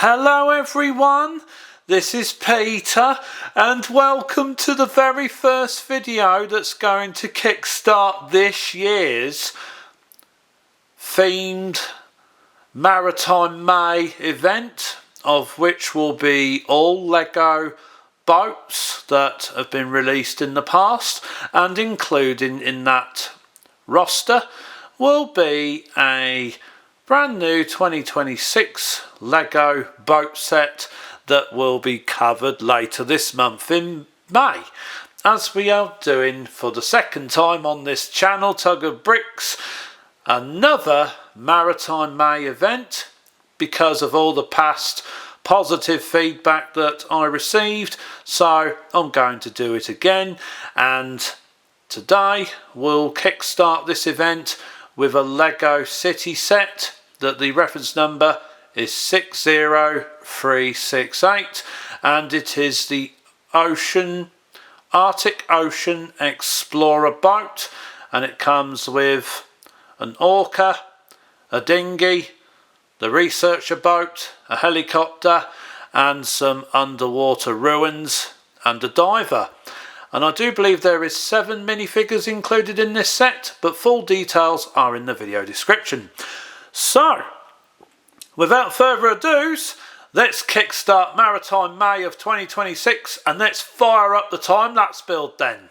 Hello everyone, this is Peter and welcome to the very first video that's going to kickstart this year's themed Maritime May event, of which will be all Lego boats that have been released in the past, and including in that roster will be a brand new 2026 Lego boat set that will be covered later this month in May, as we are doing for the second time on this channel, Tug of Bricks, another Maritime May event because of all the past positive feedback that I received. So I'm going to do it again, and today we'll kickstart this event with a Lego City set that the reference number is 60368, and it is the Arctic Ocean Explorer boat, and it comes with an orca, a dinghy, the researcher boat, a helicopter and some underwater ruins and a diver. And I do believe there is 7 minifigures included in this set, but full details are in the video description. So, without further ado, let's kickstart Maritime May of 2026 and let's fire up the time-lapse build then.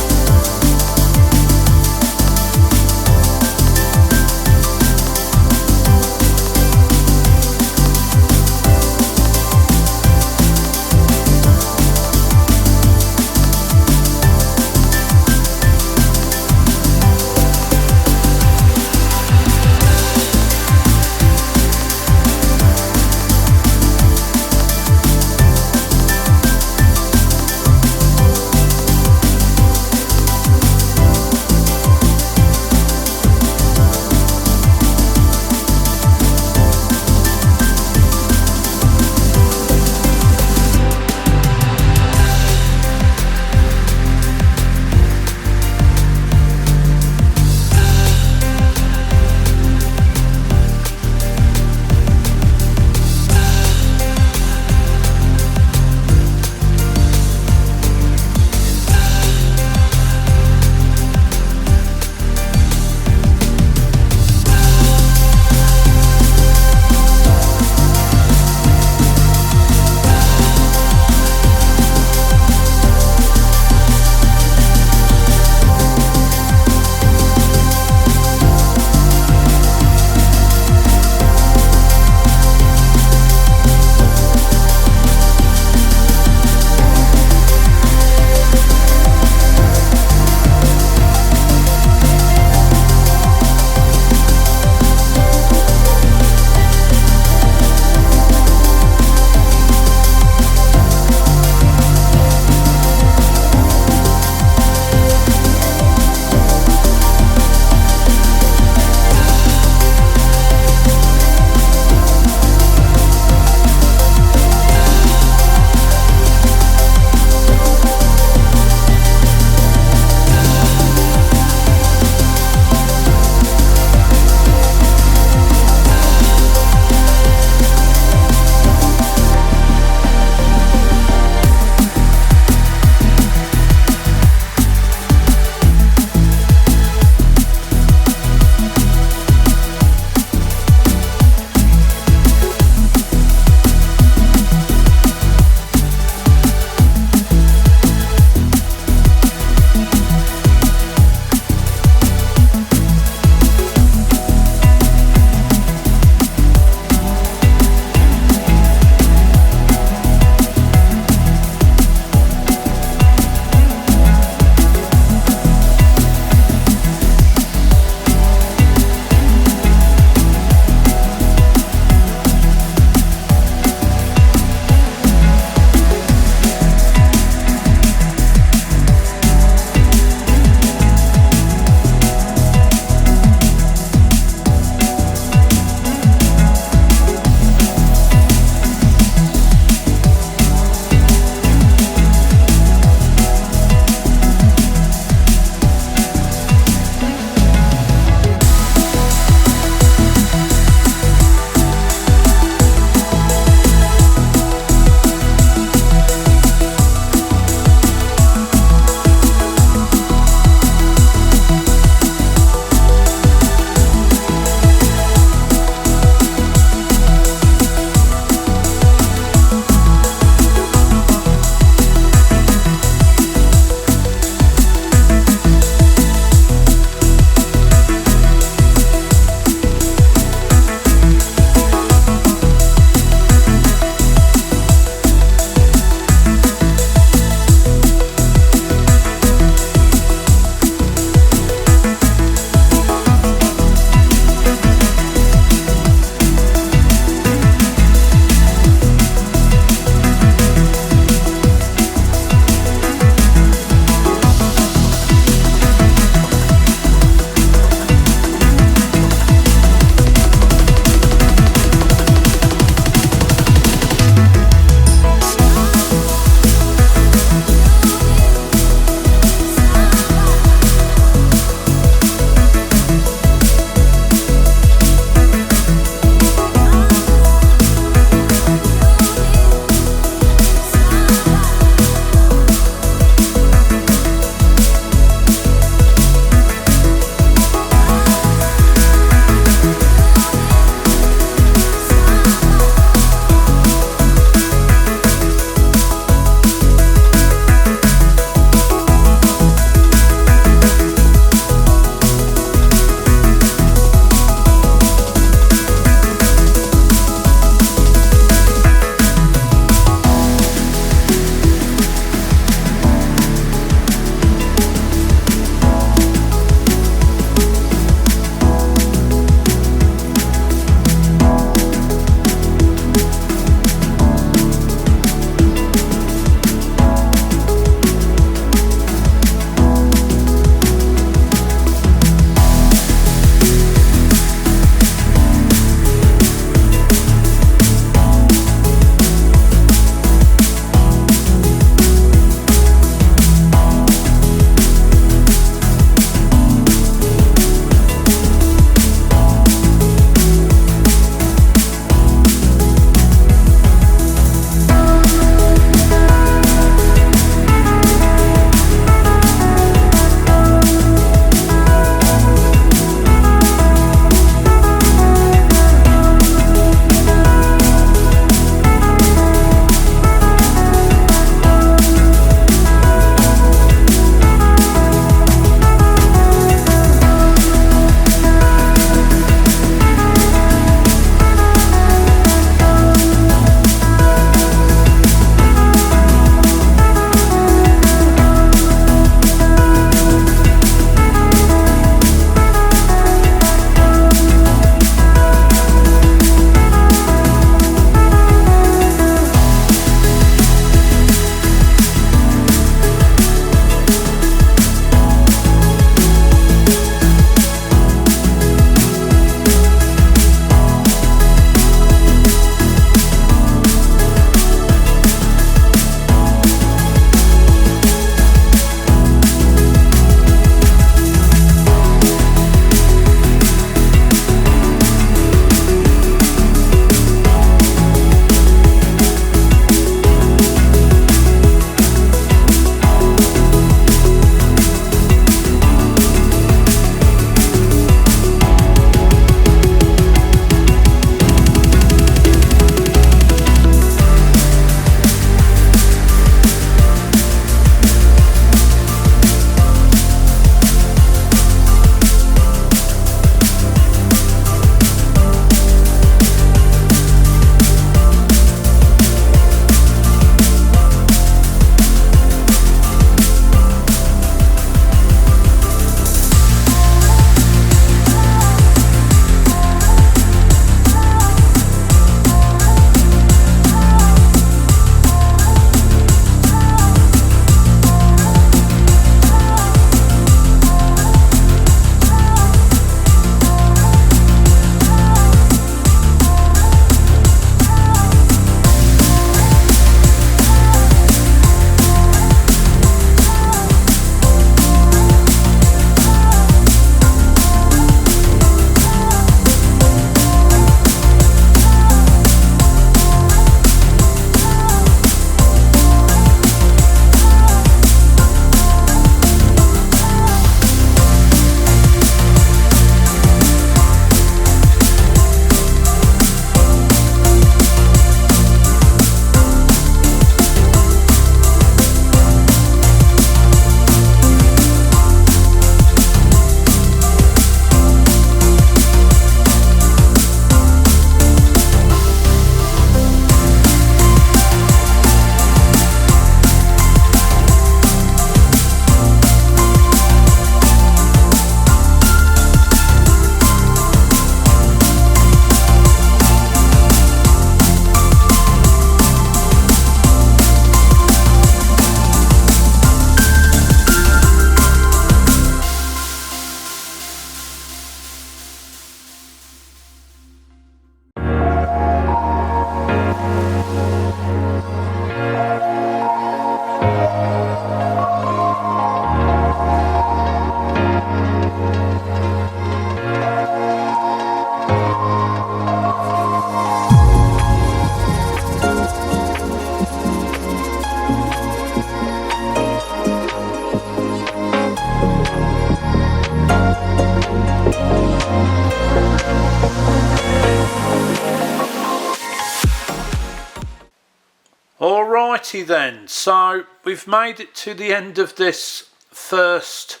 Alrighty then, so we've made it to the end of this first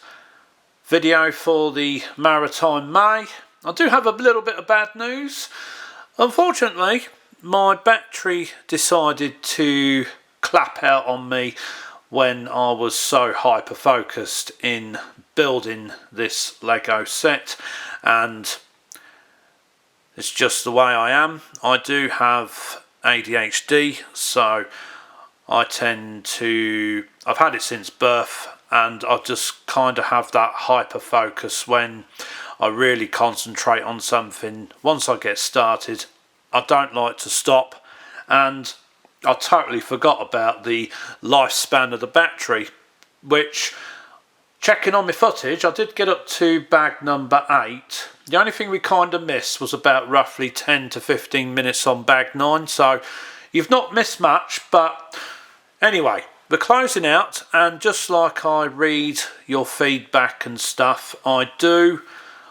video for the Maritime May. I do have a little bit of bad news. Unfortunately, my battery decided to clap out on me when I was so hyper focused in building this Lego set, and it's just the way I am. I do have ADHD, so I tend to, I've had it since birth, and I just kind of have that hyper focus when I really concentrate on something. Once I get started, I don't like to stop, and I totally forgot about the lifespan of the battery, which, checking on my footage, I did get up to bag number 8. The only thing we kind of missed was about roughly 10 to 15 minutes on bag 9, so you've not missed much. But anyway, we're closing out, and just like I read your feedback and stuff, I do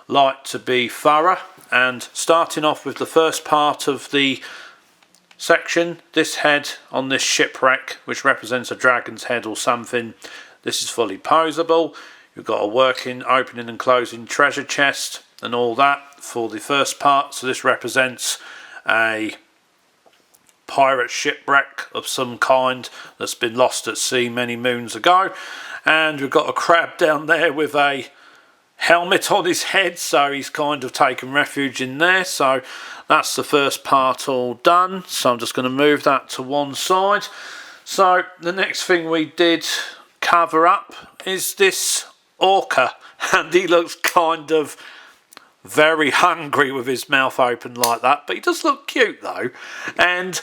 like to be thorough, and starting off with the first part of the section, this head on this shipwreck, which represents a dragon's head or something, this is fully poseable. You've got a working opening and closing treasure chest and all that for the first part. So this represents a pirate shipwreck of some kind that's been lost at sea many moons ago. And we've got a crab down there with a helmet on his head, so he's kind of taken refuge in there. So that's the first part all done, so I'm just going to move that to one side. So the next thing we did cover up is this orca, and he looks kind of very hungry with his mouth open like that, but he does look cute though. And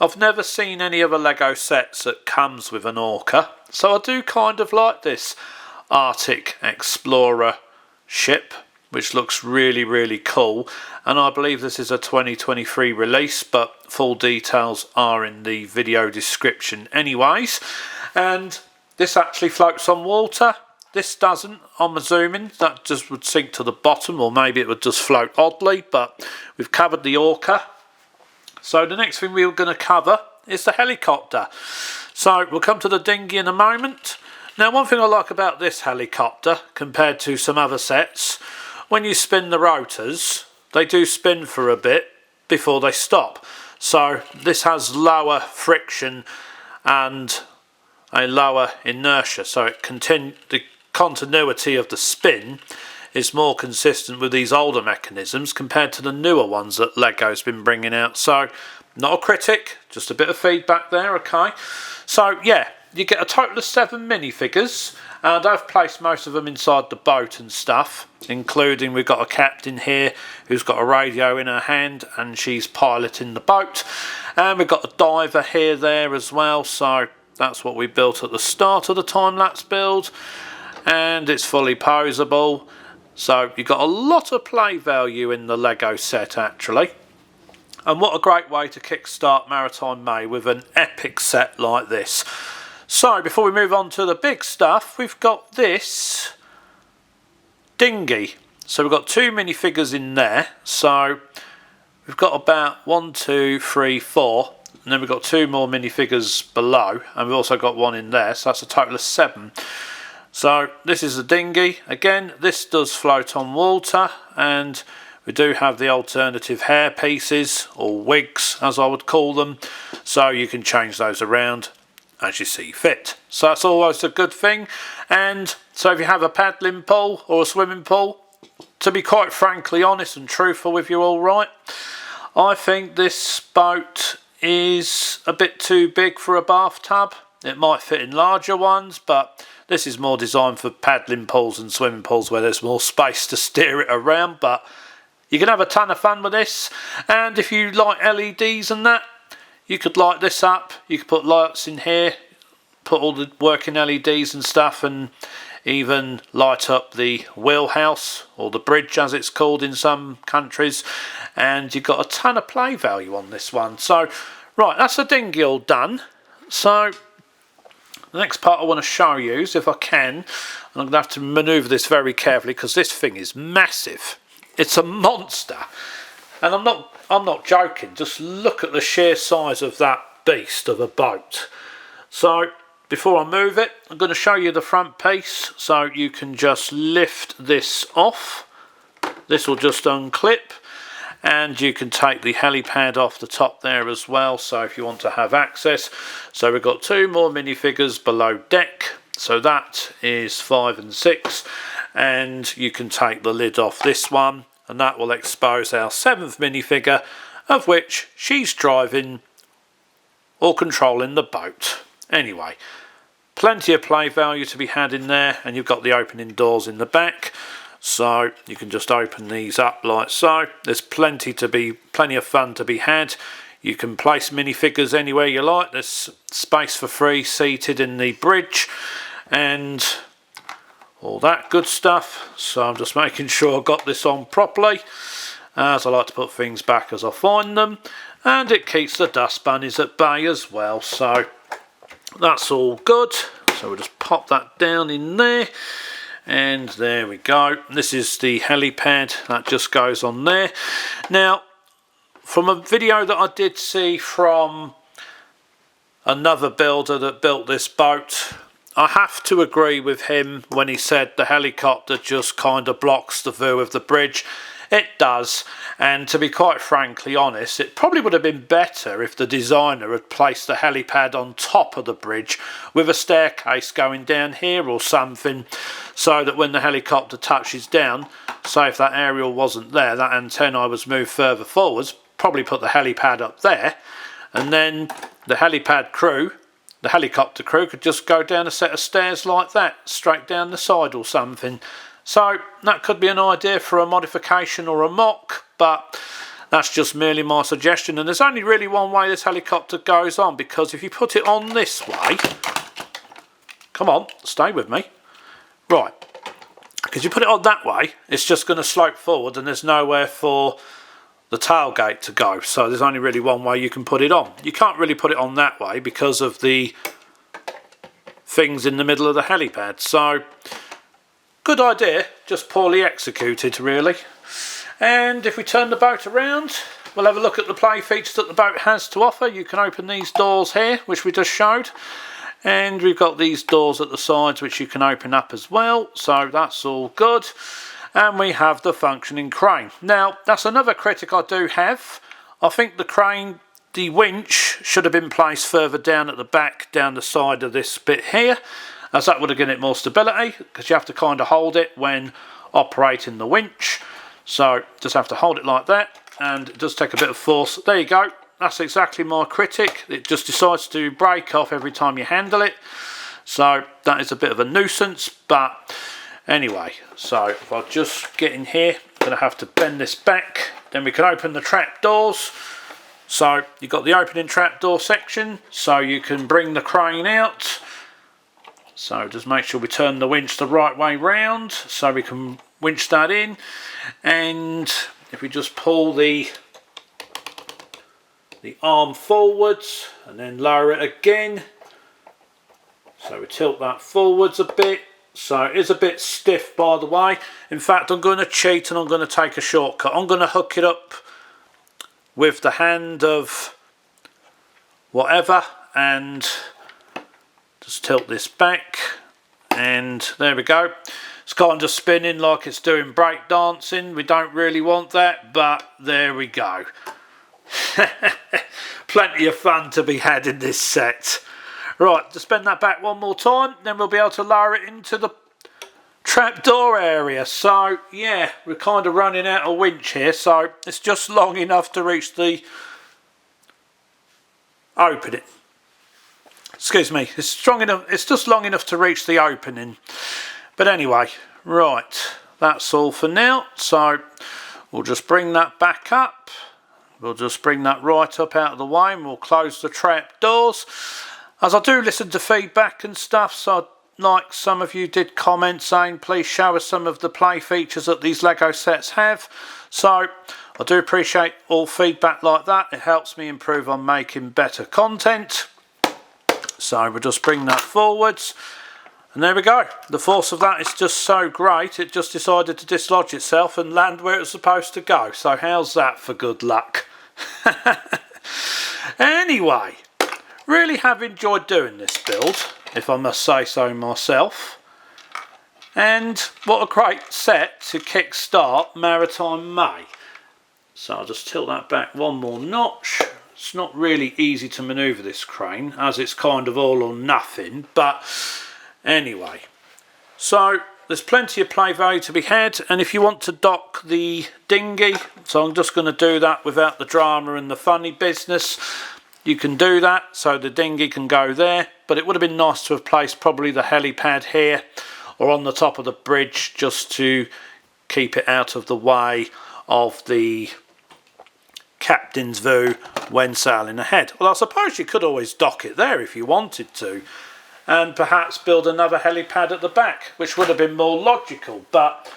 I've never seen any other Lego sets that comes with an orca, so I do kind of like this Arctic Explorer ship, which looks really cool. And I believe this is a 2023 release, but full details are in the video description anyways. And this actually floats on water. This doesn't. I'm assuming that just would sink to the bottom, or maybe it would just float oddly, but we've covered the orca. So the next thing we're going to cover is the helicopter. So we'll come to the dinghy in a moment. Now, one thing I like about this helicopter compared to some other sets, when you spin the rotors, they do spin for a bit before they stop. So this has lower friction and a lower inertia, so the continuity of the spin is more consistent with these older mechanisms compared to the newer ones that Lego's been bringing out. So not a critic, just a bit of feedback there, okay? So yeah, you get a total of 7 minifigures, and I've placed most of them inside the boat and stuff, including we've got a captain here who's got a radio in her hand and she's piloting the boat, and we've got a diver here there as well. So that's what we built at the start of the time-lapse build, and it's fully poseable. So you've got a lot of play value in the Lego set actually. And what a great way to kickstart Maritime May with an epic set like this. So before we move on to the big stuff, we've got this dinghy. So we've got 2 minifigures in there. So we've got about 1, 2, 3, 4. And then we've got 2 more minifigures below. And we've also got 1 in there. So that's a total of 7. So this is the dinghy. Again, this does float on water. And we do have the alternative hair pieces, or wigs as I would call them. So you can change those around as you see fit. So that's always a good thing. And so if you have a paddling pool or a swimming pool, to be quite frankly honest and truthful with you all right, I think this boat is a bit too big for a bathtub. It might fit in larger ones, but this is more designed for paddling pools and swimming pools where there's more space to steer it around. But you can have a ton of fun with this, and if you like LEDs and that, you could light this up. You could put lights in here, put all the working LEDs and stuff, and even light up the wheelhouse, or the bridge as it's called in some countries, and you've got a ton of play value on this one. So right, that's the dinghy all done. So the next part I want to show you is, if I can, and I'm going to have to manoeuvre this very carefully because this thing is massive. It's a monster, and I'm not joking. Just look at the sheer size of that beast of a boat. So before I move it, I'm going to show you the front piece. So you can just lift this off. This will just unclip, and you can take the helipad off the top there as well, so if you want to have access. So we've got 2 more minifigures below deck, so that is 5 and 6, and you can take the lid off this one, and that will expose our 7th minifigure, of which she's driving or controlling the boat. Anyway, plenty of play value to be had in there, and you've got the opening doors in the back, so you can just open these up like so. There's plenty of fun to be had. You can place minifigures anywhere you like. There's space for free seated in the bridge and all that good stuff. So I'm just making sure I've got this on properly, as I like to put things back as I find them, and it keeps the dust bunnies at bay as well. So that's all good. So we'll just pop that down in there. And there we go. This is the helipad that just goes on there. Now, from a video that I did see from another builder that built this boat, I have to agree with him when he said the helicopter just kind of blocks the view of the bridge. It does, and to be quite frankly honest, it probably would have been better if the designer had placed the helipad on top of the bridge with a staircase going down here or something, so that when the helicopter touches down, say if that aerial wasn't there, that antenna was moved further forwards, probably put the helipad up there, and then the helipad crew, the helicopter crew, could just go down a set of stairs like that, straight down the side or something. So that could be an idea for a modification or a mock, but that's just merely my suggestion. And there's only really one way this helicopter goes on, because if you put it on this way, come on, stay with me, right, because you put it on that way, it's just going to slope forward and there's nowhere for the tailgate to go. So there's only really one way you can put it on. You can't really put it on that way because of the things in the middle of the helipad. So good idea, just poorly executed really. And if we turn the boat around, we'll have a look at the play features that the boat has to offer. You can open these doors here, which we just showed, and we've got these doors at the sides which you can open up as well, so that's all good. And we have the functioning crane. Now that's another critic I do have. I think the crane, the winch, should have been placed further down at the back, down the side of this bit here, as that would have given it more stability, because you have to kind of hold it when operating the winch. So just have to hold it like that, and it does take a bit of force. There you go, that's exactly my critic. It just decides to break off every time you handle it, so that is a bit of a nuisance. But anyway, so if I just get in here, I'm going to have to bend this back, then we can open the trap doors. So you've got the opening trapdoor section, so you can bring the crane out. So just make sure we turn the winch the right way round so we can winch that in. And if we just pull the arm forwards and then lower it again, so we tilt that forwards a bit. So it is a bit stiff, by the way. In fact, I'm going to cheat and I'm going to take a shortcut. I'm going to hook it up with the hand of whatever and just tilt this back, and there we go. It's kind of spinning like it's doing break dancing. We don't really want that, but there we go. Plenty of fun to be had in this set. Right, just bend that back one more time, then we'll be able to lower it into the trapdoor area. So yeah, we're kind of running out of winch here, so it's just long enough to reach the opening. Excuse me, it's strong enough, it's just long enough to reach the opening. But anyway, right, that's all for now. So we'll just bring that back up. We'll just bring that right up out of the way, and we'll close the trap doors. As I do listen to feedback and stuff, so like some of you did comment saying please show us some of the play features that these Lego sets have. So I do appreciate all feedback like that. It helps me improve on making better content. So we'll just bring that forwards, and there we go. The force of that is just so great, it just decided to dislodge itself and land where it was supposed to go. So how's that for good luck? Anyway, really have enjoyed doing this build, if I must say so myself. And what a great set to kickstart Maritime May. So I'll just tilt that back one more notch. It's not really easy to manoeuvre this crane, as it's kind of all or nothing, but anyway. So there's plenty of play value to be had, and if you want to dock the dinghy, so I'm just going to do that without the drama and the funny business, you can do that, so the dinghy can go there, but it would have been nice to have placed probably the helipad here, or on the top of the bridge, just to keep it out of the way of the captain's view when sailing ahead. Well, I suppose you could always dock it there if you wanted to, and perhaps build another helipad at the back, which would have been more logical, but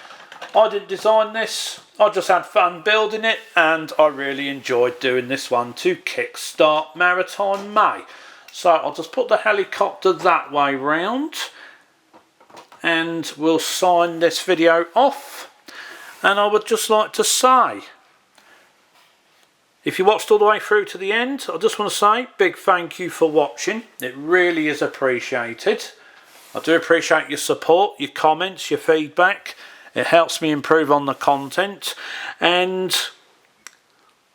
I didn't design this. I just had fun building it, and I really enjoyed doing this one to kickstart Maritime May. So I'll just put the helicopter that way round, and we'll sign this video off. And I would just like to say, if you watched all the way through to the end, I just want to say big thank you for watching. It really is appreciated. I do appreciate your support, your comments, your feedback. It helps me improve on the content. And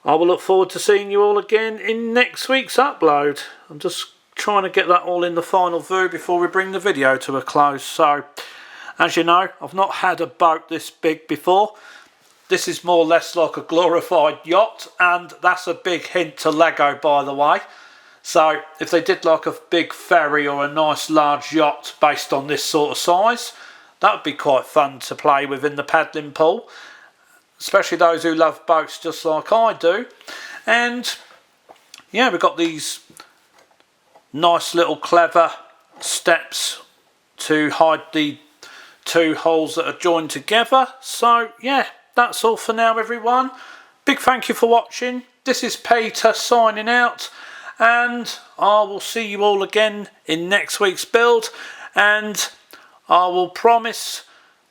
I will look forward to seeing you all again in next week's upload. I'm just trying to get that all in the final view before we bring the video to a close. So, as you know, I've not had a boat this big before. This is more or less like a glorified yacht, and that's a big hint to Lego, by the way. So if they did like a big ferry or a nice large yacht based on this sort of size, that would be quite fun to play with in the paddling pool, especially those who love boats just like I do. And yeah, we've got these nice little clever steps to hide the two holes that are joined together. So yeah, that's all for now, everyone. Big thank you for watching. This is Peter signing out, and I will see you all again in next week's build, and I will promise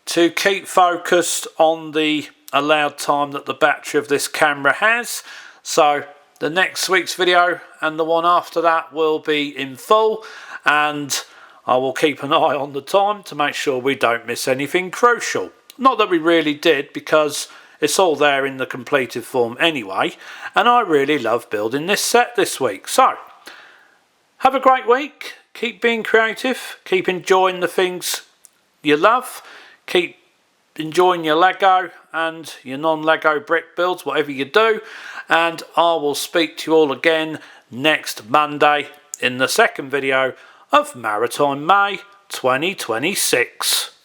to keep focused on the allowed time that the battery of this camera has. So the next week's video and the one after that will be in full, and I will keep an eye on the time to make sure we don't miss anything crucial. Not that we really did, because it's all there in the completed form anyway, and I really love building this set this week. So, have a great week, keep being creative, keep enjoying the things you love, keep enjoying your Lego and your non-Lego brick builds, whatever you do, and I will speak to you all again next Monday in the second video of Maritime May 2026.